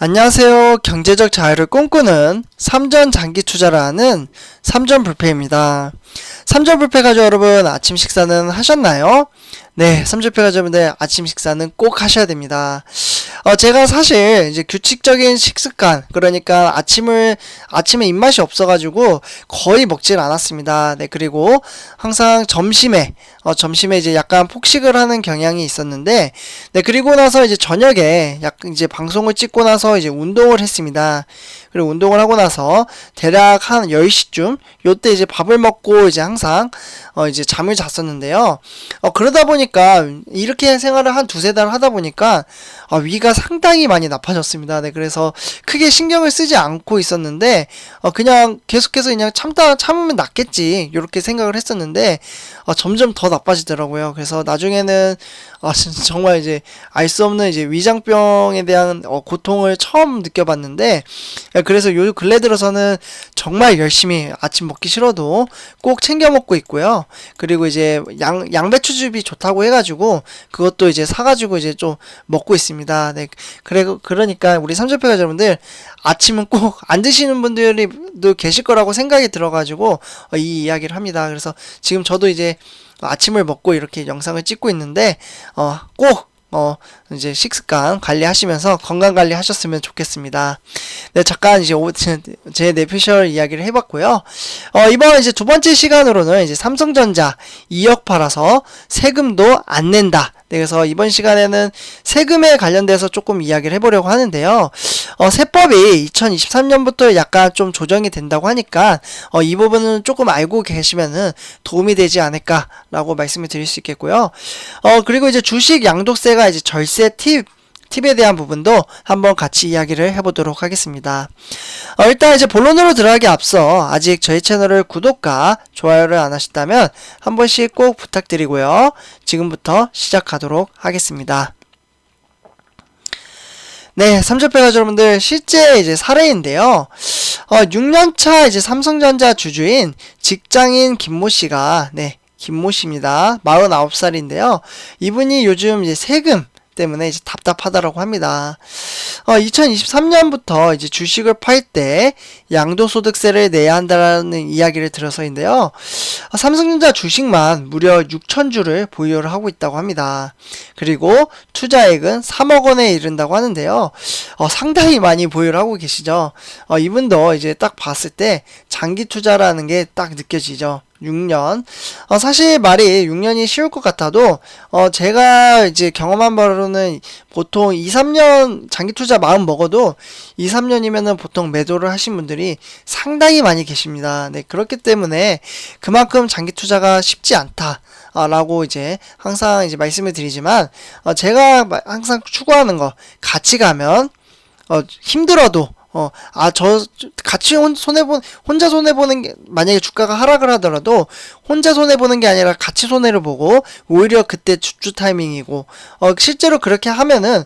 안녕하세요. 경제적 자유를 꿈꾸는 삼전 장기 투자를 하는 삼전불패입니다. 삼전불패 가족 여러분, 아침 식사는 하셨나요? 네, 삼전불패 가족 여러분들 아침 식사는 꼭 하셔야 됩니다. 제가 사실 이제 규칙적인 식습관, 그러니까 아침에 입맛이 없어가지고 거의 먹질 않았습니다. 네, 그리고 항상 점심에 이제 약간 폭식을 하는 경향이 있었는데, 네, 그리고 나서 이제 저녁에 이제 방송을 찍고 나서 이제 운동을 했습니다. 그리고 운동을 하고 나서 대략 한 10시쯤 요때 이제 밥을 먹고 이제 항상 이제 잠을 잤었는데요. 그러다 보니까 이렇게 생활을 한 두세 달 하다 보니까 위가 상당히 많이 나빠졌습니다. 네, 그래서 크게 신경을 쓰지 않고 있었는데 그냥 계속해서 그냥 참으면 낫겠지 이렇게 생각을 했었는데 점점 더 나빠지더라고요. 그래서 나중에는 정말 이제 알 수 없는 이제 위장병에 대한 고통을 처음 느껴봤는데, 그래서 요 근래 들어서는 정말 열심히 아침 먹기 싫어도 꼭 챙겨 먹고 있고요. 그리고 이제 양배추즙이 좋다고 해가지고 그것도 이제 사가지고 이제 좀 먹고 있습니다. 네, 그러니까 우리 삼천패가 여러분들 아침은 꼭 안 드시는 분들도 계실 거라고 생각이 들어가지고 이 이야기를 합니다. 그래서 지금 저도 이제 아침을 먹고 이렇게 영상을 찍고 있는데 꼭 이제 식습관 관리하시면서 건강 관리 하셨으면 좋겠습니다. 네, 잠깐 이제 제 뇌피셜 이야기를 해봤고요. 이번 이제 두 번째 시간으로는 이제 삼성전자 2억 팔아서 세금도 안 낸다. 네, 그래서 이번 시간에는 세금에 관련돼서 조금 이야기를 해보려고 하는데요. 세법이 2023년부터 약간 좀 조정이 된다고 하니까 이 부분은 조금 알고 계시면은 도움이 되지 않을까라고 말씀을 드릴 수 있겠고요. 그리고 이제 주식 양도세가 이제 절세 팁에 대한 부분도 한번 같이 이야기를 해보도록 하겠습니다. 일단 이제 본론으로 들어가기 앞서 아직 저희 채널을 구독과 좋아요를 안 하셨다면 한 번씩 꼭 부탁드리고요. 지금부터 시작하도록 하겠습니다. 네, 삼천패 가족 여러분들 실제 이제 사례인데요. 6년차 이제 삼성전자 주주인 직장인 김모 씨가, 네, 김모 씨입니다. 49살인데요. 이분이 요즘 이제 세금 때문에 이제 답답하다라고 합니다. 2023년부터 이제 주식을 팔 때 양도소득세를 내야 한다라는 이야기를 들어서인데요. 삼성전자 주식만 무려 6,000주를 보유를 하고 있다고 합니다. 그리고 투자액은 3억 원에 이른다고 하는데요. 상당히 많이 보유를 하고 계시죠. 이분도 이제 딱 봤을 때 장기 투자라는 게 딱 느껴지죠. 6년. 사실 말이 6년이 쉬울 것 같아도, 제가 이제 경험한 바로는 보통 2, 3년 장기 투자 마음 먹어도 2, 3년이면은 보통 매도를 하신 분들이 상당히 많이 계십니다. 네, 그렇기 때문에 그만큼 장기 투자가 쉽지 않다. 라고 이제 항상 이제 말씀을 드리지만, 제가 항상 추구하는 거, 같이 가면, 힘들어도 같이 혼자 손해보는 게, 만약에 주가가 하락을 하더라도, 혼자 손해보는 게 아니라 같이 손해를 보고, 오히려 그때 집주 타이밍이고, 실제로 그렇게 하면은,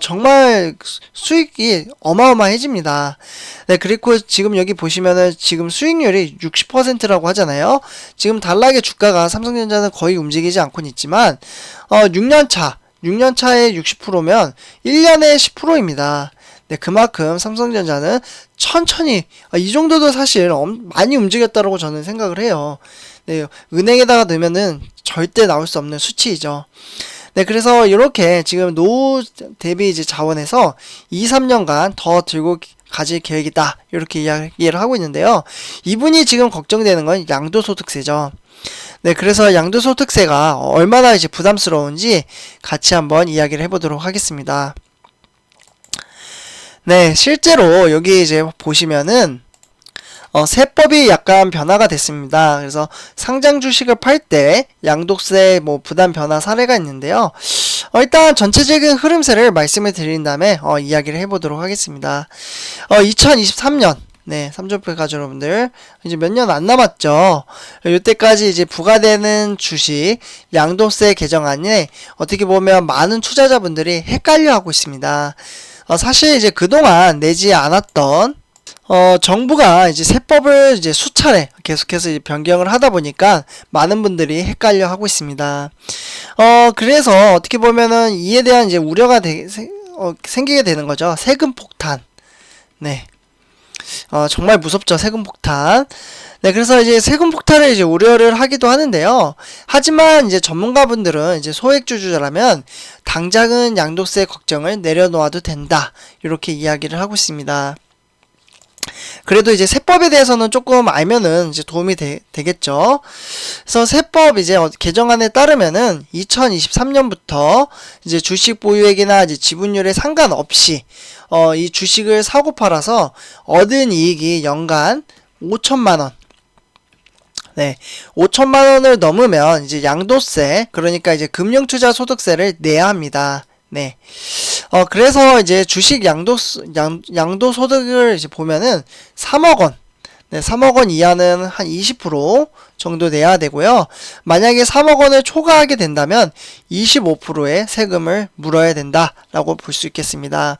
정말 수익이 어마어마해집니다. 네, 그리고 지금 여기 보시면은 지금 수익률이 60%라고 하잖아요. 지금 단락의 주가가 삼성전자는 거의 움직이지 않고는 있지만, 6년차에 60%면 1년에 10%입니다. 네, 그만큼 삼성전자는 천천히, 이 정도도 사실 많이 움직였다고 저는 생각을 해요. 네, 은행에다가 넣으면은 절대 나올 수 없는 수치이죠. 네, 그래서 이렇게 지금 노후 대비 이제 자원에서 2, 3년간 더 들고 가질 계획이다. 이렇게 이야기를 하고 있는데요. 이분이 지금 걱정되는 건 양도소득세죠. 네, 그래서 양도소득세가 얼마나 이제 부담스러운지 같이 한번 이야기를 해보도록 하겠습니다. 네, 실제로 여기 이제 보시면은 세법이 약간 변화가 됐습니다. 그래서 상장 주식을 팔 때 양도세 부담 변화 사례가 있는데요. 일단 전체적인 흐름세를 말씀을 드린 다음에 이야기를 해보도록 하겠습니다. 2023년 네, 삼천패 가족 여러분들 이제 몇 년 안 남았죠. 이때까지 이제 부과되는 주식 양도세 개정안에 어떻게 보면 많은 투자자분들이 헷갈려하고 있습니다. 사실 이제 그동안 내지 않았던 정부가 이제 세법을 이제 수차례 계속해서 이제 변경을 하다 보니까 많은 분들이 헷갈려 하고 있습니다. 그래서 어떻게 보면은 이에 대한 이제 우려가 생기게 되는 거죠. 세금 폭탄. 네. 정말 무섭죠. 세금 폭탄. 네, 그래서 이제 세금 폭탄을 이제 우려를 하기도 하는데요. 하지만 이제 전문가분들은 이제 소액주주라면 당장은 양도세 걱정을 내려놓아도 된다. 이렇게 이야기를 하고 있습니다. 그래도 이제 세법에 대해서는 조금 알면은 이제 도움이 되겠죠. 그래서 세법 이제 개정안에 따르면은 2023년부터 이제 주식 보유액이나 이제 지분율에 상관없이 이 주식을 사고 팔아서 얻은 이익이 연간 5천만 원. 네, 5천만 원을 넘으면 이제 양도세, 그러니까 이제 금융투자소득세를 내야 합니다. 네. 그래서 이제 주식 양도소득을 이제 보면은 3억 원. 네, 3억 원 이하는 한 20% 정도 내야 되고요. 만약에 3억 원을 초과하게 된다면 25%의 세금을 물어야 된다라고 볼 수 있겠습니다.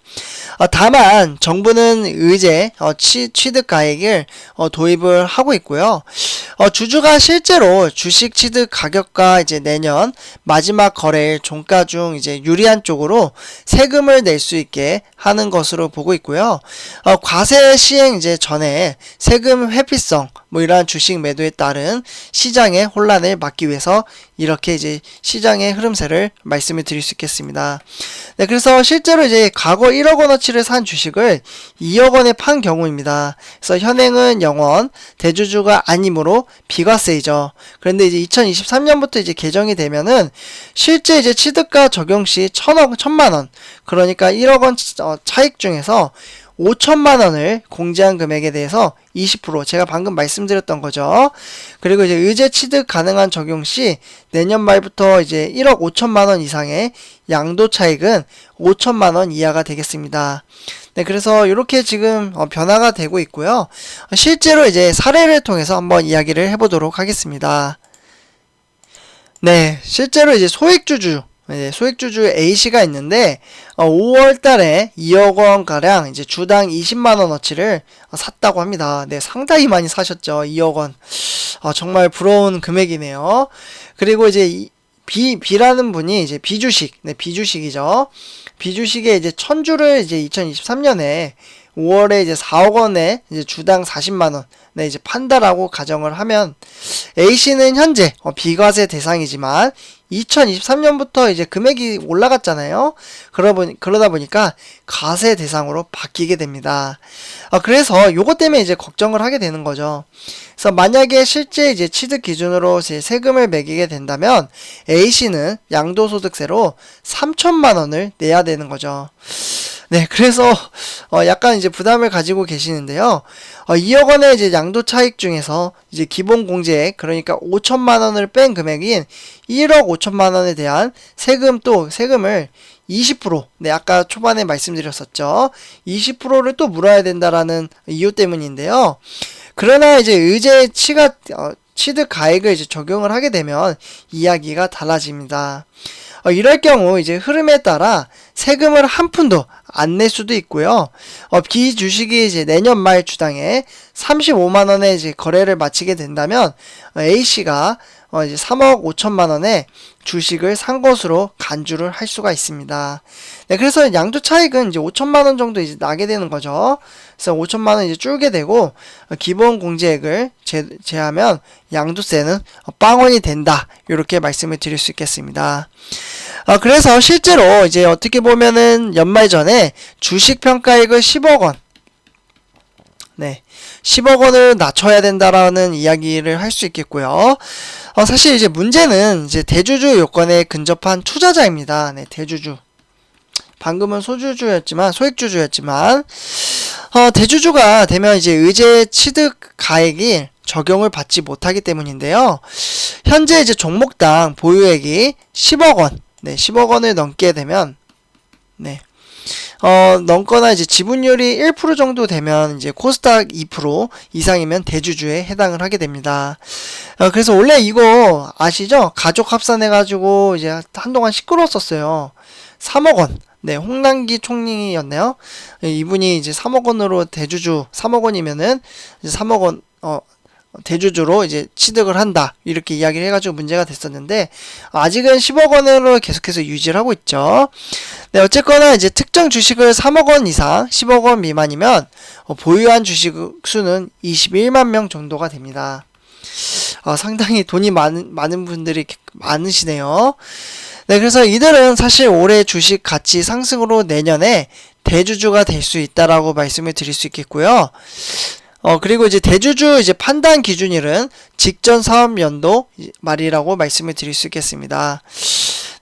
다만 정부는 의제 취득 가액을 도입을 하고 있고요. 주주가 실제로 주식 취득 가격과 이제 내년 마지막 거래일 종가 중 이제 유리한 쪽으로 세금을 낼 수 있게 하는 것으로 보고 있고요. 과세 시행 이제 전에 세금 회피성 뭐 이러한 주식 매도에 따른 시장의 혼란을 막기 위해서 이렇게 이제 시장의 흐름세를 말씀을 드릴 수 있겠습니다. 네, 그래서 실제로 이제 과거 1억 원어치를 산 주식을 2억 원에 판 경우입니다. 그래서 현행은 0원, 대주주가 아니므로 비과세이죠. 그런데 이제 2023년부터 이제 개정이 되면은 실제 이제 취득가 적용 시 1,000만 원, 그러니까 1억 원 차익 중에서 5천만 원을 공제한 금액에 대해서 20% 제가 방금 말씀드렸던 거죠. 그리고 이제 의제 취득 가능한 적용 시 내년 말부터 이제 1억 5천만 원 이상의 양도 차익은 5천만 원 이하가 되겠습니다. 네, 그래서 이렇게 지금 변화가 되고 있고요. 실제로 이제 사례를 통해서 한번 이야기를 해보도록 하겠습니다. 네, 실제로 이제 소액주주 A씨가 있는데 5월 달에 2억 원 가량 이제 주당 20만 원어치를 샀다고 합니다. 네, 상당히 많이 사셨죠. 2억 원. 정말 부러운 금액이네요. 그리고 이제 B라는 분이 이제 비주식이죠. 비주식에 이제 1000주를 이제 2023년에 5월에 이제 4억 원에 이제 주당 40만 원 네, 이제 판다라고 가정을 하면 A씨는 현재 비과세 대상이지만 2023년부터 이제 금액이 올라갔잖아요. 그러다 보니까 과세 대상으로 바뀌게 됩니다. 그래서 요것 때문에 이제 걱정을 하게 되는 거죠. 그래서 만약에 실제 이제 취득 기준으로 이제 세금을 매기게 된다면 A씨는 양도소득세로 3천만 원을 내야 되는 거죠. 네, 그래서 약간 이제 부담을 가지고 계시는데요. 2억 원의 이제 양도 차익 중에서 이제 기본 공제액, 그러니까 5천만 원을 뺀 금액인 1억 5천만 원에 대한 세금을 20%, 네, 아까 초반에 말씀드렸었죠. 20%를 또 물어야 된다라는 이유 때문인데요. 그러나 이제 의제 취득 가액을 이제 적용을 하게 되면 이야기가 달라집니다. 이럴 경우 이제 흐름에 따라 세금을 한 푼도 안 낼 수도 있고요. 비주식이 이제 내년 말 주당에 35만 원에 이제 거래를 마치게 된다면 A씨가 이제 3억 5천만 원에 주식을 산 것으로 간주를 할 수가 있습니다. 네, 그래서 양도 차익은 이제 5천만 원 정도 이제 나게 되는 거죠. 그래서 5천만 원 이제 줄게 되고 기본 공제액을 제하면 양도세는 빵원이 된다. 이렇게 말씀을 드릴 수 있겠습니다. 그래서 실제로 이제 어떻게 보면은 연말 전에 주식 평가액을 10억 원, 네, 10억 원을 낮춰야 된다라는 이야기를 할 수 있겠고요. 사실 이제 문제는 이제 대주주 요건에 근접한 투자자입니다. 네, 대주주. 방금은 소액주주였지만, 대주주가 되면 이제 의제 취득 가액이 적용을 받지 못하기 때문인데요. 현재 이제 종목당 보유액이 10억 원, 네, 10억 원을 넘게 되면, 네, 넘거나 이제 지분율이 1% 정도 되면 이제 코스닥 2% 이상이면 대주주에 해당을 하게 됩니다. 그래서 원래 이거 아시죠? 가족 합산해가지고 이제 한동안 시끄러웠었어요. 3억 원. 네, 홍남기 총리였네요. 이분이 이제 3억 원으로 대주주 3억 원이면은 이제 3억 원, 대주주로 이제 취득을 한다 이렇게 이야기를 해가지고 문제가 됐었는데 아직은 10억 원으로 계속해서 유지를 하고 있죠. 네, 어쨌거나 이제 특정 주식을 3억 원 이상 10억 원 미만이면 보유한 주식 수는 21만 명 정도가 됩니다. 상당히 돈이 많은 분들이 많으시네요. 네, 그래서 이들은 사실 올해 주식 가치 상승으로 내년에 대주주가 될 수 있다라고 말씀을 드릴 수 있겠고요. 그리고 이제 대주주 이제 판단 기준일은 직전 사업 연도 말이라고 말씀을 드릴 수 있겠습니다.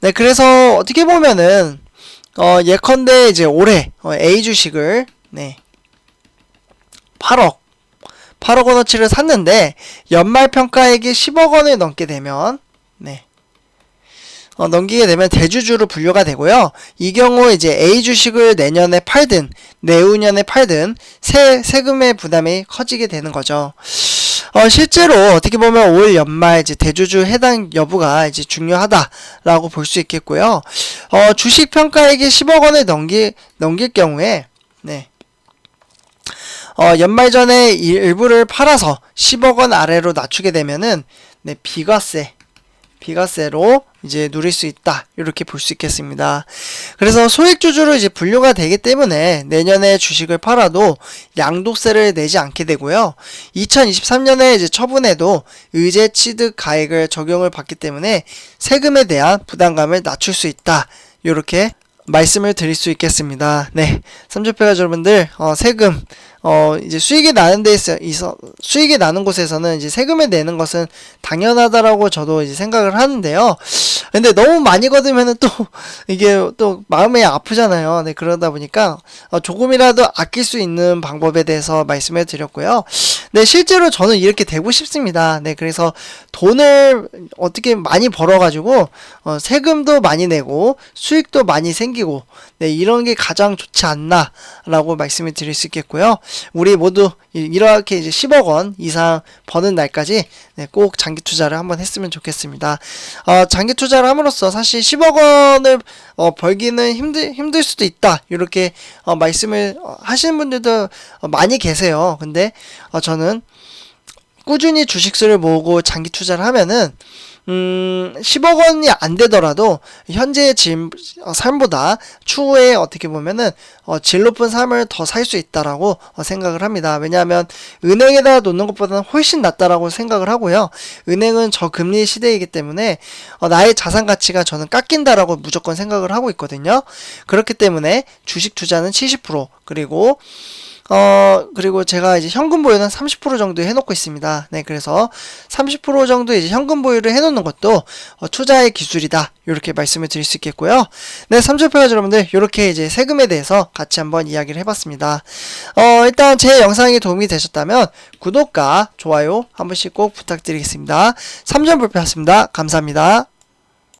네, 그래서 어떻게 보면은 예컨대 이제 올해 A 주식을 네 8억 원어치를 샀는데 연말 평가액이 10억 원을 넘게 되면 네 넘기게 되면 대주주로 분류가 되고요. 이 경우 이제 A 주식을 내년에 팔든 내후년에 팔든 세금의 부담이 커지게 되는 거죠. 실제로 어떻게 보면 올 연말 이제 대주주 해당 여부가 이제 중요하다라고 볼 수 있겠고요. 주식 평가액이 10억 원을 넘길 경우에 네. 연말 전에 일부를 팔아서 10억 원 아래로 낮추게 되면은 네, 비과세로 이제 누릴 수 있다 이렇게 볼 수 있겠습니다. 그래서 소액주주로 이제 분류가 되기 때문에 내년에 주식을 팔아도 양도세를 내지 않게 되고요. 2023년에 이제 처분에도 의제 취득 가액을 적용을 받기 때문에 세금에 대한 부담감을 낮출 수 있다 이렇게 말씀을 드릴 수 있겠습니다. 네, 삼주패가 여러분들 세금 이제 수익이 나는 수익이 나는 곳에서는 이제 세금을 내는 것은 당연하다라고 저도 이제 생각을 하는데요. 근데 너무 많이 거두면은 또 이게 또 마음이 아프잖아요. 네, 그러다 보니까 조금이라도 아낄 수 있는 방법에 대해서 말씀을 드렸고요. 네, 실제로 저는 이렇게 되고 싶습니다. 네, 그래서 돈을 어떻게 많이 벌어가지고 세금도 많이 내고 수익도 많이 생기고 네, 이런 게 가장 좋지 않나라고 말씀을 드릴 수 있겠고요. 우리 모두 이렇게 이제 10억 원 이상 버는 날까지 네, 꼭 장기 투자를 한번 했으면 좋겠습니다. 장기 투자를 함으로써 사실 10억 원을 벌기는 힘들 수도 있다. 이렇게 말씀을 하시는 분들도 많이 계세요. 근데 저는 꾸준히 주식수를 모으고 장기 투자를 하면은 10억 원이 안 되더라도 현재의 삶보다 추후에 어떻게 보면은 질 높은 삶을 더 살 수 있다라고 생각을 합니다. 왜냐하면 은행에다 놓는 것보다는 훨씬 낫다라고 생각을 하고요. 은행은 저금리 시대이기 때문에 나의 자산 가치가 저는 깎인다라고 무조건 생각을 하고 있거든요. 그렇기 때문에 주식 투자는 70% 그리고 제가 이제 현금 보유는 30% 정도 해놓고 있습니다. 네, 그래서 30% 정도 이제 현금 보유를 해놓는 것도 투자의 기술이다. 이렇게 말씀을 드릴 수 있겠고요. 네, 삼촌표가 여러분들 이렇게 이제 세금에 대해서 같이 한번 이야기를 해봤습니다. 일단 제 영상이 도움이 되셨다면 구독과 좋아요 한 번씩 꼭 부탁드리겠습니다. 삼촌표였습니다. 감사합니다.